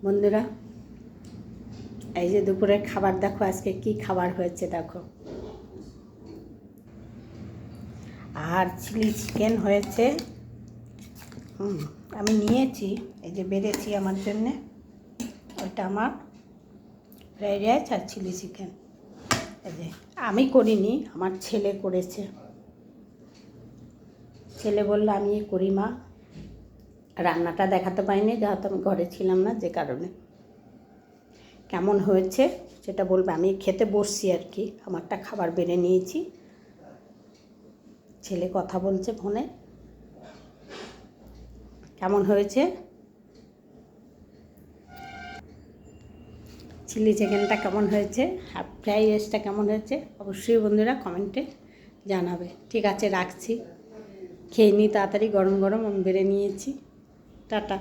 বন্ধুরা, এই যে দুপুরের খাবার দেখো, আজকে কি খাবার হয়েছে দেখো। আর চিলি চিকেন হয়েছে। আমি নিয়েছি, এই যে বেড়েছি আমার জন্যে। ওটা আমার ফ্রাইড রাইস আর চিলি চিকেন। এই যে আমি করিনি, আমার ছেলে করেছে। ছেলে বললো আমি করি মা। রান্নাটা দেখাতে পাইনি, যেহেতু আমি ঘরে ছিলাম না, যে কারণে। কেমন হয়েছে সেটা বলবে। আমি খেতে বসছি আর কি, আমারটা খাবার বেড়ে নিয়েছি। ছেলে কথা বলছে ফোনে। কেমন হয়েছে চিলি চিকেনটা, কেমন হয়েছে আর ফ্রাইড রাইসটা কেমন হয়েছে, অবশ্যই বন্ধুরা কমেন্টে জানাবে। ঠিক আছে, রাখছি। খেয়ে নিই তাড়াতাড়ি, গরম গরম আমি বেড়ে নিয়েছি। টাটা।